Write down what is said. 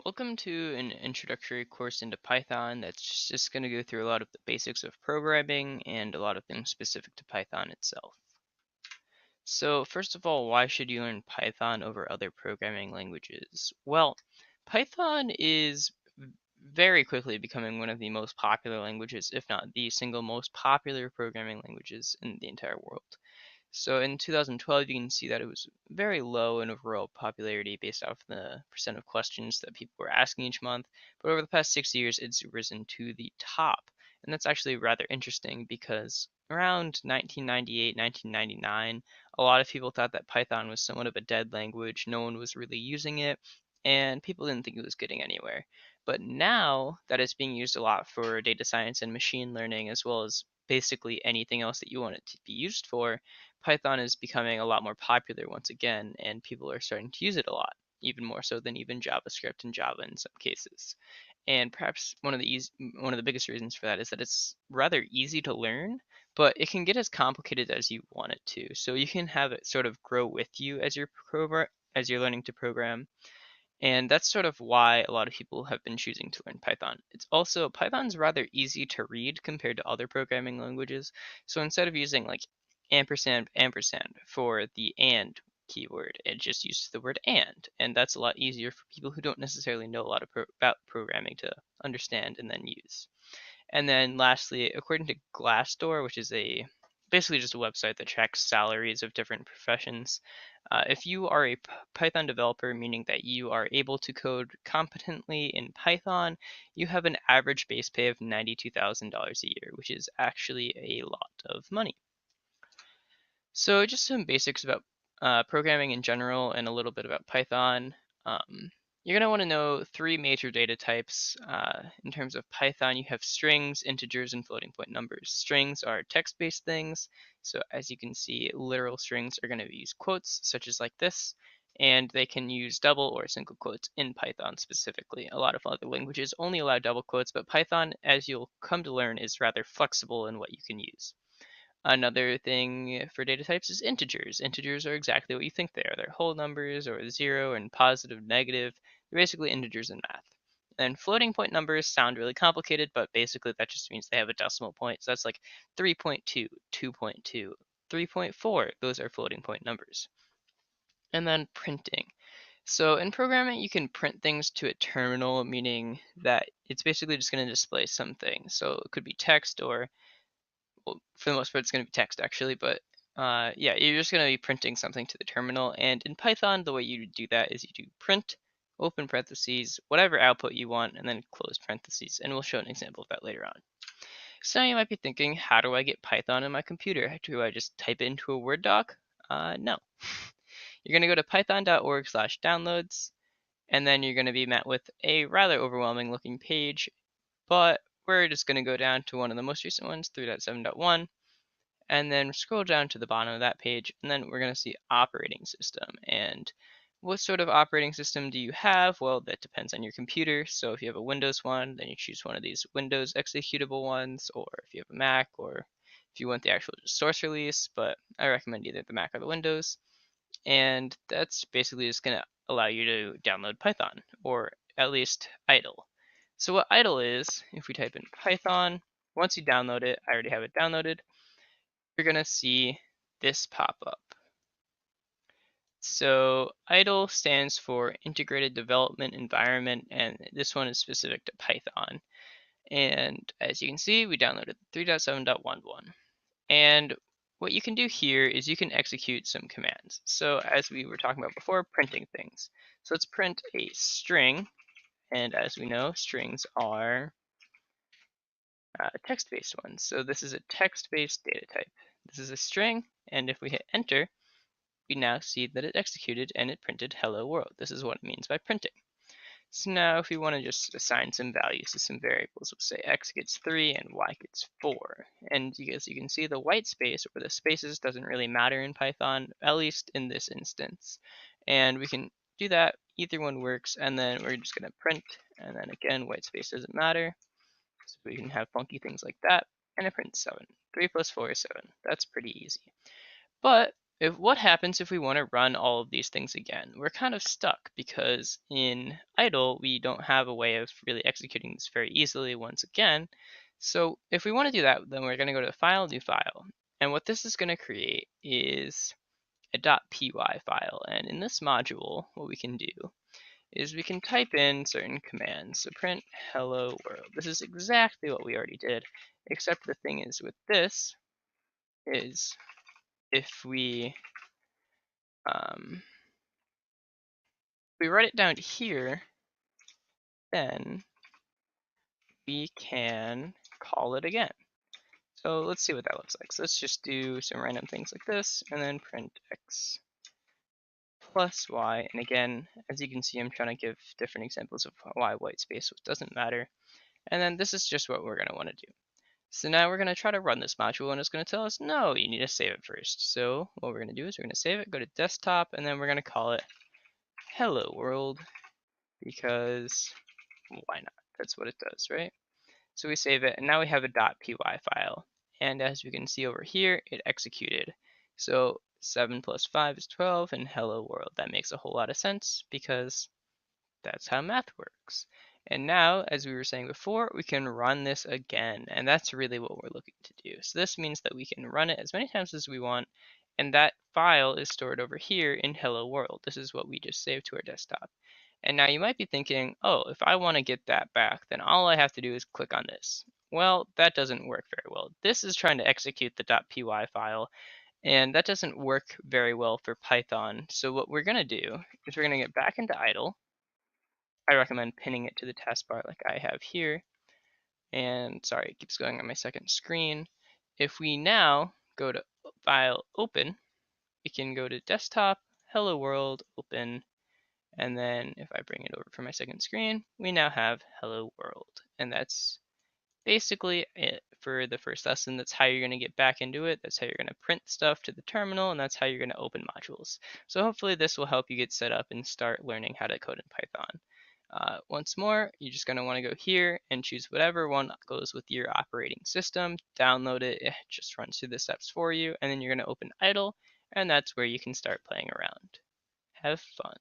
Welcome to an introductory course into Python that's just going to go through a lot of the basics of programming and a lot of things specific to Python itself. So first of all, why should you learn Python over other programming languages? Well, Python is very quickly becoming one of the most popular languages, if not the single most popular programming languages in the entire world. So in 2012, you can see that it was very low in overall popularity based off the percent of questions that people were asking each month. But over the past 6 years, it's risen to the top. And that's actually rather interesting because around 1998, 1999, a lot of people thought that Python was somewhat of a dead language. No one was really using it, and people didn't think it was getting anywhere. But now that it's being used a lot for data science and machine learning, as well as basically anything else that you want it to be used for, Python is becoming a lot more popular once again, and people are starting to use it a lot, even more so than even JavaScript and Java in some cases. And perhaps one of the biggest reasons for that is that it's rather easy to learn, but it can get as complicated as you want it to. So you can have it sort of grow with you as you're learning to program, and that's sort of why a lot of people have been choosing to learn Python. It's also, Python's rather easy to read compared to other programming languages. So instead of using like ampersand for the and keyword, it just uses the word and. And that's a lot easier for people who don't necessarily know a lot of about programming to understand and then use. And then lastly, according to Glassdoor, which is basically just a website that tracks salaries of different professions, if you are a Python developer, meaning that you are able to code competently in Python, you have an average base pay of $92,000 a year, which is actually a lot of money. So just some basics about programming in general and a little bit about Python. You're going to want to know three major data types. In terms of Python, you have strings, integers, and floating point numbers. Strings are text-based things. So as you can see, literal strings are going to use quotes, such as like this, and they can use double or single quotes in Python specifically. A lot of other languages only allow double quotes, but Python, as you'll come to learn, is rather flexible in what you can use. Another thing for data types is integers. Integers are exactly what you think they are. They're whole numbers or zero and positive, negative. They're basically integers in math. And floating point numbers sound really complicated, but basically that just means they have a decimal point. So that's like 3.2, 2.2, 3.4. Those are floating point numbers. And then printing. So in programming, you can print things to a terminal, meaning that it's basically just going to display something. So it could be text or, well, for the most part, it's going to be text actually, but yeah, you're just going to be printing something to the terminal. And in Python, the way you do that is you do print, open parentheses, whatever output you want, and then close parentheses. And we'll show an example of that later on. So you might be thinking, how do I get Python in my computer? Do I just type it into a Word doc? No. You're going to go to python.org/downloads, and then you're going to be met with a rather overwhelming looking page, but we're just going to go down to one of the most recent ones, 3.7.1, and then scroll down to the bottom of that page, and then we're going to see operating system. And what sort of operating system do you have? Well, that depends on your computer. So if you have a Windows one, then you choose one of these Windows executable ones, or if you have a Mac, or if you want the actual source release, but I recommend either the Mac or the Windows. And that's basically just going to allow you to download Python, or at least idle. So what idle is, if we type in Python, once you download it, I already have it downloaded, you're going to see this pop up. So idle stands for Integrated Development Environment, and this one is specific to Python. And as you can see, we downloaded 3.7.11. And what you can do here is you can execute some commands. So as we were talking about before, printing things. So let's print a string, and as we know, strings are text-based ones. So this is a text-based data type. This is a string, and if we hit enter, we now see that it executed and it printed hello world. This is what it means by printing. So now if we want to just assign some values to some variables, we'll say x gets 3 and y gets 4. And as you can see, the white space or the spaces doesn't really matter in Python, at least in this instance. And we can do that, either one works, and then we're just going to print, and then again, white space doesn't matter. So we can have funky things like that, and it prints 7. 3 plus 4 is 7. That's pretty easy. But what happens if we want to run all of these things again? We're kind of stuck because in idle, we don't have a way of really executing this very easily once again. So if we want to do that, then we're going to go to File, New File. And what this is going to create is a .py file. And in this module, what we can do is we can type in certain commands. So print hello world. This is exactly what we already did, except the thing is with this is if we write it down here, then we can call it again. So let's see what that looks like. So let's just do some random things like this, and then print x plus y. And again, as you can see, I'm trying to give different examples of why white space, so it doesn't matter. And then this is just what we're going to want to do. So now we're going to try to run this module, and it's going to tell us, no, you need to save it first. So what we're going to do is we're going to save it, go to desktop, and then we're going to call it hello world, because why not? That's what it does, right? So we save it, and now we have a .py file. And as we can see over here, it executed. So 7 plus 5 is 12, and hello world. That makes a whole lot of sense because that's how math works. And now, as we were saying before, we can run this again, and that's really what we're looking to do. So this means that we can run it as many times as we want, and that file is stored over here in hello world. This is what we just saved to our desktop. And now you might be thinking, oh, if I want to get that back, then all I have to do is click on this. Well, that doesn't work very well. This is trying to execute the .py file, and that doesn't work very well for Python. So what we're going to do is we're going to get back into idle. I recommend pinning it to the taskbar like I have here. And sorry, it keeps going on my second screen. If we now go to File, Open, we can go to Desktop, Hello World, Open, and then if I bring it over for my second screen, we now have Hello World. And that's basically it for the first lesson. That's how you're going to get back into it. That's how you're going to print stuff to the terminal, and that's how you're going to open modules. So hopefully this will help you get set up and start learning how to code in Python. Once more, you're just going to want to go here and choose whatever one goes with your operating system, download it, it just runs through the steps for you, and then you're going to open idle, and that's where you can start playing around. Have fun.